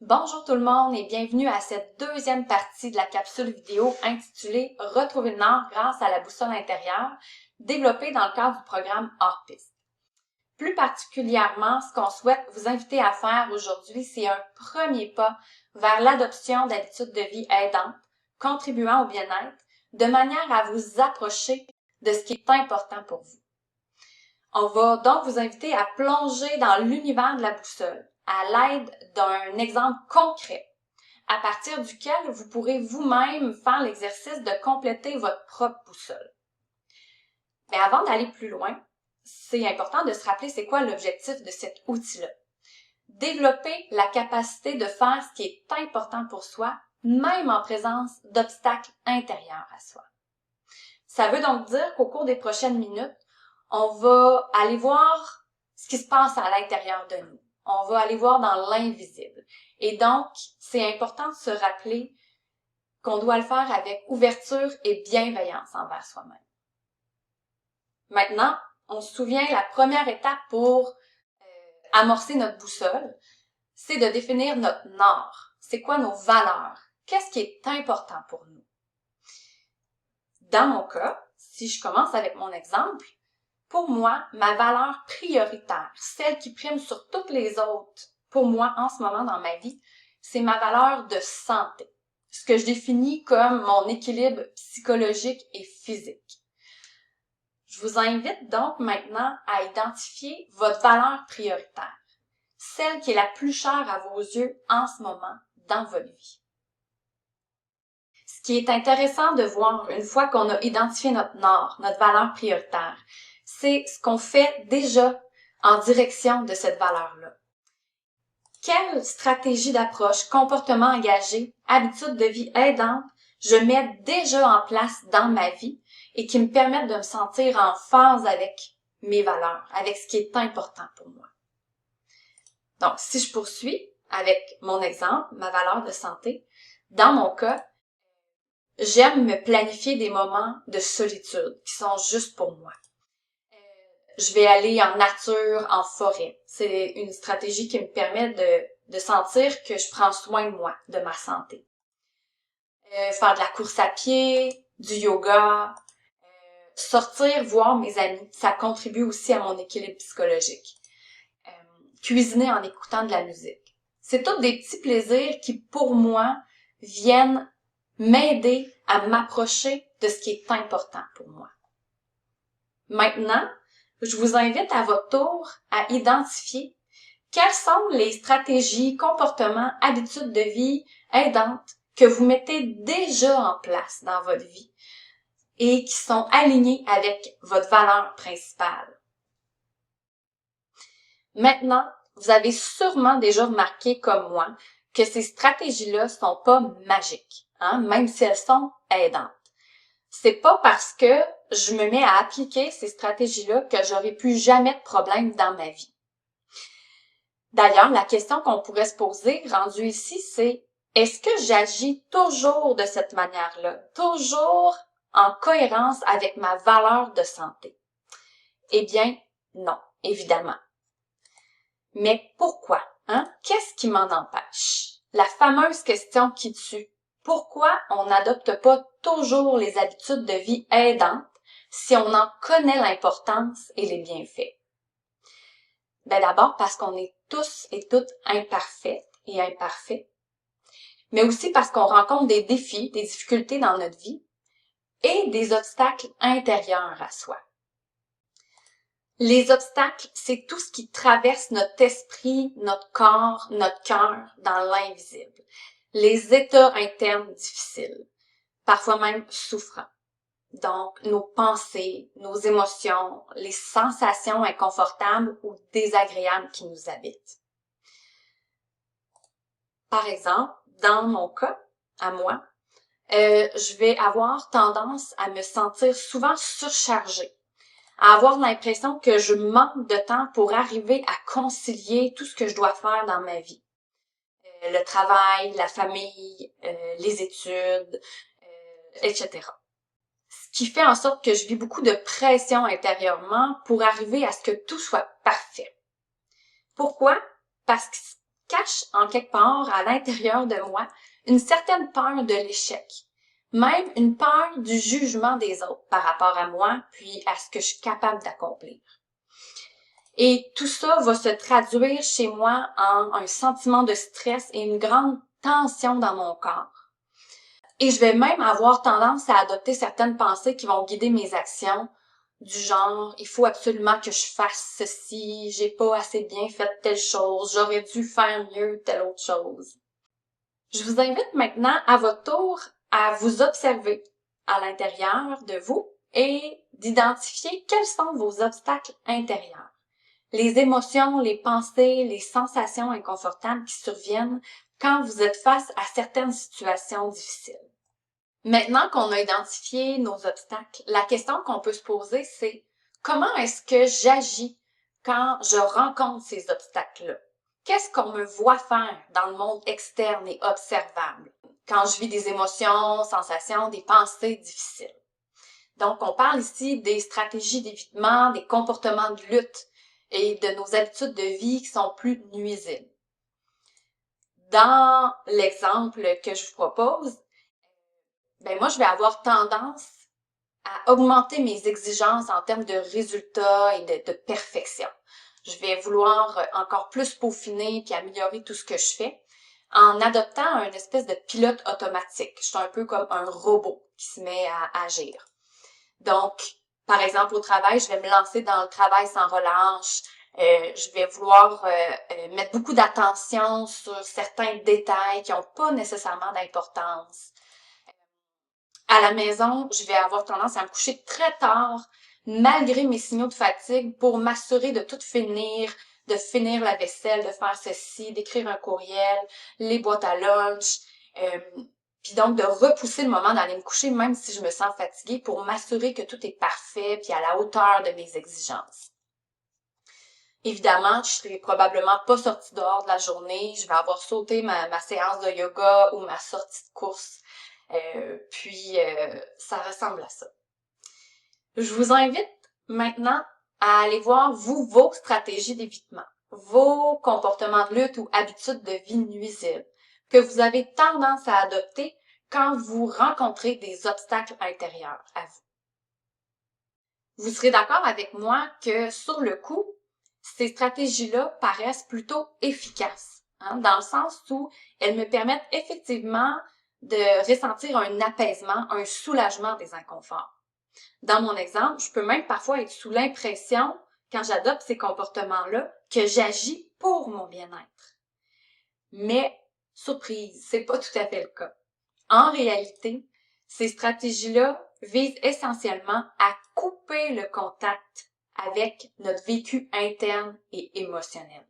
Bonjour tout le monde et bienvenue à cette deuxième partie de la capsule vidéo intitulée « Retrouver le Nord grâce à la boussole intérieure » développée dans le cadre du programme Hors-Piste. Plus particulièrement, ce qu'on souhaite vous inviter à faire aujourd'hui, c'est un premier pas vers l'adoption d'habitudes de vie aidantes, contribuant au bien-être, de manière à vous approcher de ce qui est important pour vous. On va donc vous inviter à plonger dans l'univers de la boussole à l'aide d'un exemple concret à partir duquel vous pourrez vous-même faire l'exercice de compléter votre propre boussole. Mais avant d'aller plus loin, c'est important de se rappeler c'est quoi l'objectif de cet outil-là. Développer la capacité de faire ce qui est important pour soi, même en présence d'obstacles intérieurs à soi. Ça veut donc dire qu'au cours des prochaines minutes, on va aller voir ce qui se passe à l'intérieur de nous. On va aller voir dans l'invisible. Et donc, c'est important de se rappeler qu'on doit le faire avec ouverture et bienveillance envers soi-même. Maintenant, on se souvient, la première étape pour amorcer notre boussole, c'est de définir notre nord. C'est quoi nos valeurs? Qu'est-ce qui est important pour nous? Dans mon cas, si je commence avec mon exemple, pour moi, ma valeur prioritaire, celle qui prime sur toutes les autres, pour moi en ce moment dans ma vie, c'est ma valeur de santé, ce que je définis comme mon équilibre psychologique et physique. Je vous invite donc maintenant à identifier votre valeur prioritaire, celle qui est la plus chère à vos yeux en ce moment dans votre vie. Ce qui est intéressant de voir une fois qu'on a identifié notre nord, notre valeur prioritaire, c'est ce qu'on fait déjà en direction de cette valeur-là. Quelle stratégie d'approche, comportement engagé, habitude de vie aidante je mets déjà en place dans ma vie et qui me permettent de me sentir en phase avec mes valeurs, avec ce qui est important pour moi. Donc, si je poursuis avec mon exemple, ma valeur de santé, dans mon cas, j'aime me planifier des moments de solitude qui sont juste pour moi. Je vais aller en nature, en forêt. C'est une stratégie qui me permet de sentir que je prends soin de moi, de ma santé. Faire de la course à pied, du yoga, sortir, voir mes amis, ça contribue aussi à mon équilibre psychologique. Cuisiner en écoutant de la musique. C'est tous des petits plaisirs qui, pour moi, viennent m'aider à m'approcher de ce qui est important pour moi. Maintenant, je vous invite à votre tour à identifier quelles sont les stratégies, comportements, habitudes de vie aidantes que vous mettez déjà en place dans votre vie et qui sont alignées avec votre valeur principale. Maintenant, vous avez sûrement déjà remarqué comme moi que ces stratégies-là sont pas magiques, même si elles sont aidantes. C'est pas parce que je me mets à appliquer ces stratégies-là que j'aurai plus jamais de problème dans ma vie. D'ailleurs, la question qu'on pourrait se poser, rendue ici, c'est est-ce que j'agis toujours de cette manière-là, toujours en cohérence avec ma valeur de santé? Eh bien, non, évidemment. Mais pourquoi? Qu'est-ce qui m'en empêche? La fameuse question qui tue. Pourquoi on n'adopte pas toujours les habitudes de vie aidantes si on en connaît l'importance et les bienfaits? Ben d'abord parce qu'on est tous et toutes imparfaits et imparfaits, mais aussi parce qu'on rencontre des défis, des difficultés dans notre vie et des obstacles intérieurs à soi. Les obstacles, c'est tout ce qui traverse notre esprit, notre corps, notre cœur dans l'invisible. Les états internes difficiles, parfois même souffrants. Donc, nos pensées, nos émotions, les sensations inconfortables ou désagréables qui nous habitent. Par exemple, dans mon cas, à moi, je vais avoir tendance à me sentir souvent surchargée, à avoir l'impression que je manque de temps pour arriver à concilier tout ce que je dois faire dans ma vie. Le travail, la famille, les études, etc. Ce qui fait en sorte que je vis beaucoup de pression intérieurement pour arriver à ce que tout soit parfait. Pourquoi? Parce cache en quelque part à l'intérieur de moi une certaine peur de l'échec, même une peur du jugement des autres par rapport à moi, puis à ce que je suis capable d'accomplir. Et tout ça va se traduire chez moi en un sentiment de stress et une grande tension dans mon corps. Et je vais même avoir tendance à adopter certaines pensées qui vont guider mes actions, du genre, il faut absolument que je fasse ceci, j'ai pas assez bien fait telle chose, j'aurais dû faire mieux telle autre chose. Je vous invite maintenant à votre tour à vous observer à l'intérieur de vous et d'identifier quels sont vos obstacles intérieurs. Les émotions, les pensées, les sensations inconfortables qui surviennent quand vous êtes face à certaines situations difficiles. Maintenant qu'on a identifié nos obstacles, la question qu'on peut se poser, c'est comment est-ce que j'agis quand je rencontre ces obstacles-là? Qu'est-ce qu'on me voit faire dans le monde externe et observable quand je vis des émotions, sensations, des pensées difficiles? Donc, on parle ici des stratégies d'évitement, des comportements de lutte et de nos habitudes de vie qui sont plus nuisibles. Dans l'exemple que je vous propose, moi, je vais avoir tendance à augmenter mes exigences en termes de résultats et de perfection. Je vais vouloir encore plus peaufiner puis améliorer tout ce que je fais en adoptant une espèce de pilote automatique. Je suis un peu comme un robot qui se met à agir. Donc, par exemple, au travail, je vais me lancer dans le travail sans relâche. Je vais vouloir mettre beaucoup d'attention sur certains détails qui n'ont pas nécessairement d'importance. À la maison, je vais avoir tendance à me coucher très tard, malgré mes signaux de fatigue, pour m'assurer de tout finir, de finir la vaisselle, de faire ceci, d'écrire un courriel, les boîtes à lunch, puis donc de repousser le moment d'aller me coucher, même si je me sens fatiguée, pour m'assurer que tout est parfait, puis à la hauteur de mes exigences. Évidemment, je serai probablement pas sortie dehors de la journée, je vais avoir sauté ma séance de yoga ou ma sortie de course. Ça ressemble à ça. Je vous invite maintenant à aller voir, vos stratégies d'évitement, vos comportements de lutte ou habitudes de vie nuisibles que vous avez tendance à adopter quand vous rencontrez des obstacles intérieurs à vous. Vous serez d'accord avec moi que sur le coup, ces stratégies-là paraissent plutôt efficaces, dans le sens où elles me permettent effectivement de ressentir un apaisement, un soulagement des inconforts. Dans mon exemple, je peux même parfois être sous l'impression, quand j'adopte ces comportements-là, que j'agis pour mon bien-être. Mais, surprise, c'est pas tout à fait le cas. En réalité, ces stratégies-là visent essentiellement à couper le contact avec notre vécu interne et émotionnel.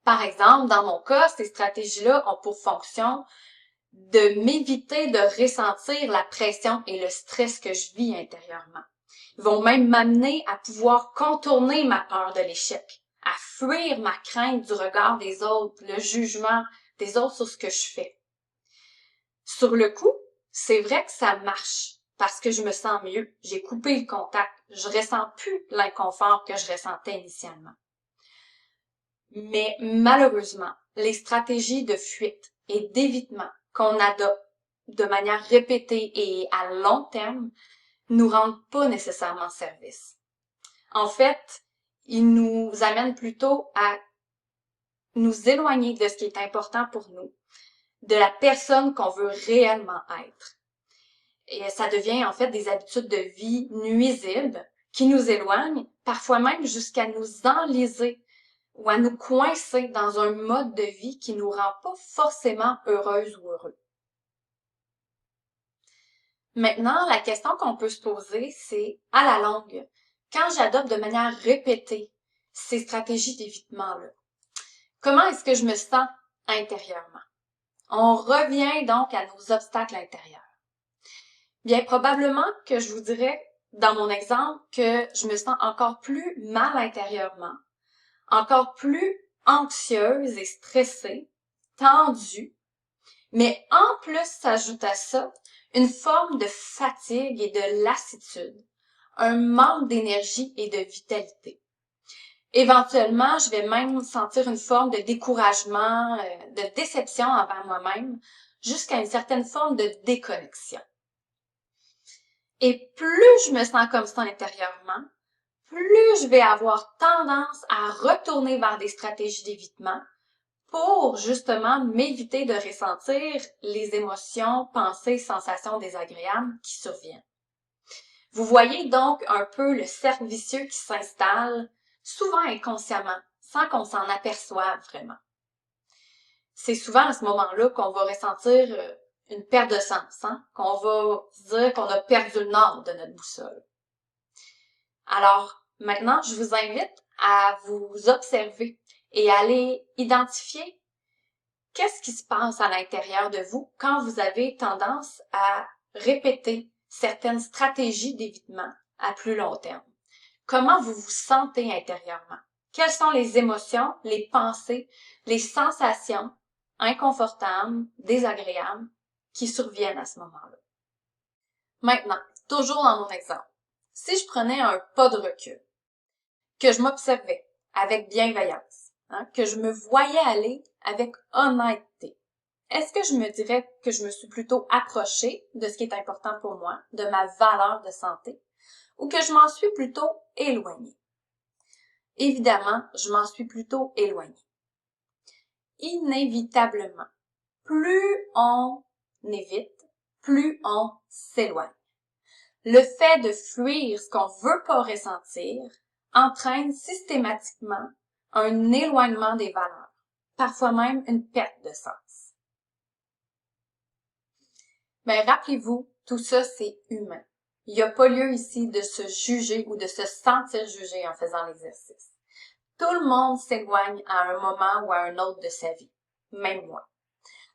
Par exemple, dans mon cas, ces stratégies-là ont pour fonction de m'éviter de ressentir la pression et le stress que je vis intérieurement. Ils vont même m'amener à pouvoir contourner ma peur de l'échec, à fuir ma crainte du regard des autres, le jugement des autres sur ce que je fais. Sur le coup, c'est vrai que ça marche parce que je me sens mieux. J'ai coupé le contact. Je ressens plus l'inconfort que je ressentais initialement. Mais malheureusement, les stratégies de fuite et d'évitement qu'on adopte de manière répétée et à long terme nous rendent pas nécessairement service. En fait, ils nous amènent plutôt à nous éloigner de ce qui est important pour nous, de la personne qu'on veut réellement être. Et ça devient en fait des habitudes de vie nuisibles qui nous éloignent, parfois même jusqu'à nous enliser ou à nous coincer dans un mode de vie qui nous rend pas forcément heureuses ou heureux. Maintenant, la question qu'on peut se poser, c'est à la longue, quand j'adopte de manière répétée ces stratégies d'évitement-là, comment est-ce que je me sens intérieurement? On revient donc à nos obstacles intérieurs. Bien, probablement que je vous dirais, dans mon exemple, que je me sens encore plus mal intérieurement, encore plus anxieuse et stressée, tendue, mais en plus s'ajoute à ça une forme de fatigue et de lassitude, un manque d'énergie et de vitalité. Éventuellement, je vais même sentir une forme de découragement, de déception envers moi-même, jusqu'à une certaine forme de déconnexion. Et plus je me sens comme ça intérieurement, plus je vais avoir tendance à retourner vers des stratégies d'évitement pour justement m'éviter de ressentir les émotions, pensées, sensations désagréables qui surviennent. Vous voyez donc un peu le cercle vicieux qui s'installe, souvent inconsciemment, sans qu'on s'en aperçoive vraiment. C'est souvent à ce moment-là qu'on va ressentir une perte de sens, qu'on va dire qu'on a perdu le nord de notre boussole. Alors, maintenant, je vous invite à vous observer et à aller identifier qu'est-ce qui se passe à l'intérieur de vous quand vous avez tendance à répéter certaines stratégies d'évitement à plus long terme. Comment vous vous sentez intérieurement? Quelles sont les émotions, les pensées, les sensations inconfortables, désagréables qui surviennent à ce moment-là? Maintenant, toujours dans mon exemple, si je prenais un pas de recul, que je m'observais avec bienveillance, que je me voyais aller avec honnêteté, est-ce que je me dirais que je me suis plutôt approchée de ce qui est important pour moi, de ma valeur de santé, ou que je m'en suis plutôt éloignée? Évidemment, je m'en suis plutôt éloignée. Inévitablement, plus on évite, plus on s'éloigne. Le fait de fuir ce qu'on veut pas ressentir entraîne systématiquement un éloignement des valeurs, parfois même une perte de sens. Mais rappelez-vous, tout ça, c'est humain. Il n'y a pas lieu ici de se juger ou de se sentir jugé en faisant l'exercice. Tout le monde s'éloigne à un moment ou à un autre de sa vie, même moi.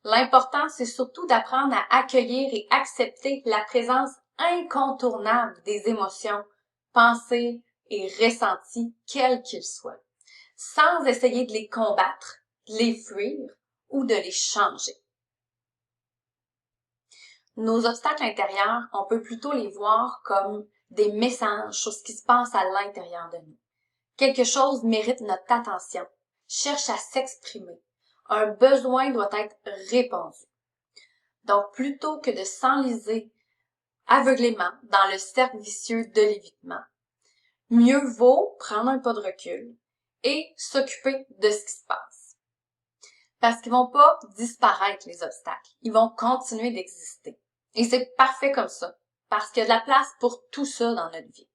L'important, c'est surtout d'apprendre à accueillir et accepter la présence incontournable des émotions, pensées et ressentis, quels qu'ils soient, sans essayer de les combattre, de les fuir ou de les changer. Nos obstacles intérieurs, on peut plutôt les voir comme des messages sur ce qui se passe à l'intérieur de nous. Quelque chose mérite notre attention, cherche à s'exprimer. Un besoin doit être répondu. Donc, plutôt que de s'enliser aveuglément dans le cercle vicieux de l'évitement, mieux vaut prendre un pas de recul et s'occuper de ce qui se passe. Parce qu'ils vont pas disparaître, les obstacles. Ils vont continuer d'exister. Et c'est parfait comme ça, parce qu'il y a de la place pour tout ça dans notre vie.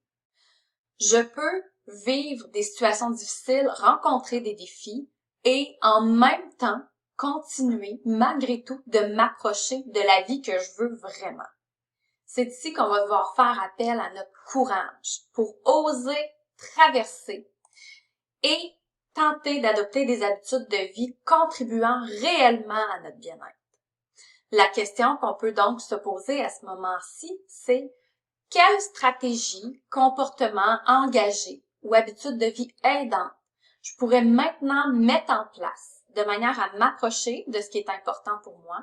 Je peux vivre des situations difficiles, rencontrer des défis et en même temps continuer malgré tout de m'approcher de la vie que je veux vraiment. C'est ici qu'on va devoir faire appel à notre courage pour oser traverser et tenter d'adopter des habitudes de vie contribuant réellement à notre bien-être. La question qu'on peut donc se poser à ce moment-ci, c'est quelle stratégie, comportement engagé ou habitude de vie aidante je pourrais maintenant mettre en place de manière à m'approcher de ce qui est important pour moi,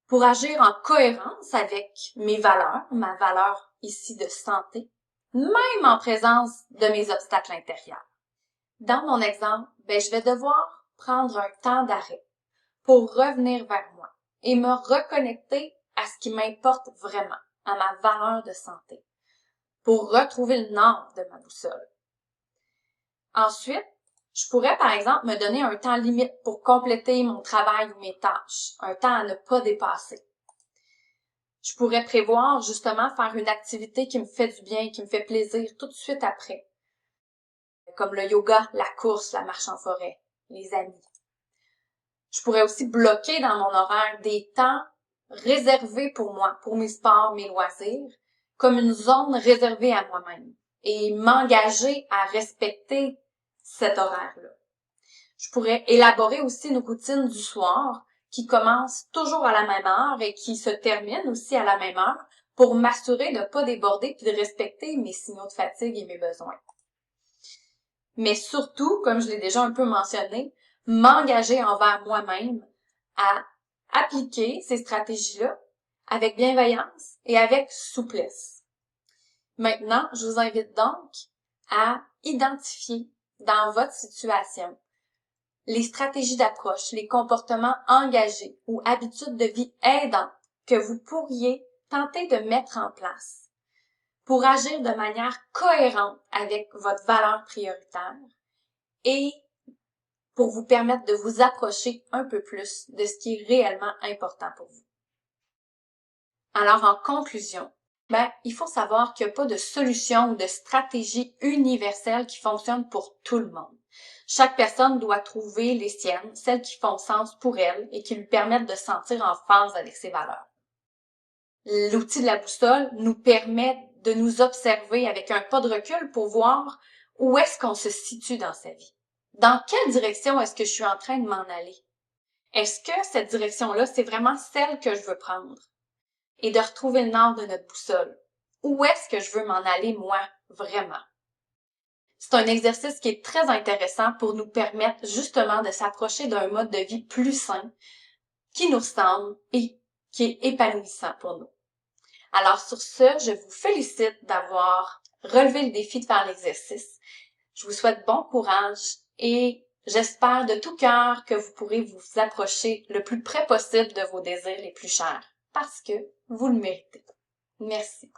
pour agir en cohérence avec mes valeurs, ma valeur ici de santé, même en présence de mes obstacles intérieurs. Dans mon exemple, je vais devoir prendre un temps d'arrêt pour revenir vers moi et me reconnecter à ce qui m'importe vraiment, à ma valeur de santé, pour retrouver le nord de ma boussole. Ensuite, je pourrais par exemple me donner un temps limite pour compléter mon travail ou mes tâches, un temps à ne pas dépasser. Je pourrais prévoir justement faire une activité qui me fait du bien, qui me fait plaisir tout de suite après, comme le yoga, la course, la marche en forêt, les amis. Je pourrais aussi bloquer dans mon horaire des temps réservés pour moi, pour mes sports, mes loisirs, comme une zone réservée à moi-même et m'engager à respecter cet horaire-là. Je pourrais élaborer aussi une routine du soir qui commence toujours à la même heure et qui se termine aussi à la même heure pour m'assurer de ne pas déborder puis de respecter mes signaux de fatigue et mes besoins. Mais surtout, comme je l'ai déjà un peu mentionné, m'engager envers moi-même à appliquer ces stratégies-là avec bienveillance et avec souplesse. Maintenant, je vous invite donc à identifier dans votre situation les stratégies d'approche, les comportements engagés ou habitudes de vie aidantes que vous pourriez tenter de mettre en place pour agir de manière cohérente avec votre valeur prioritaire et pour vous permettre de vous approcher un peu plus de ce qui est réellement important pour vous. Alors, en conclusion, il faut savoir qu'il n'y a pas de solution ou de stratégie universelle qui fonctionne pour tout le monde. Chaque personne doit trouver les siennes, celles qui font sens pour elle et qui lui permettent de se sentir en phase avec ses valeurs. L'outil de la boussole nous permet de nous observer avec un pas de recul pour voir où est-ce qu'on se situe dans sa vie. Dans quelle direction est-ce que je suis en train de m'en aller? Est-ce que cette direction-là, c'est vraiment celle que je veux prendre? Et de retrouver le nord de notre boussole. Où est-ce que je veux m'en aller, moi, vraiment? C'est un exercice qui est très intéressant pour nous permettre justement de s'approcher d'un mode de vie plus sain, qui nous ressemble et qui est épanouissant pour nous. Alors sur ce, je vous félicite d'avoir relevé le défi de faire l'exercice. Je vous souhaite bon courage et j'espère de tout cœur que vous pourrez vous approcher le plus près possible de vos désirs les plus chers, parce que vous le méritez. Merci.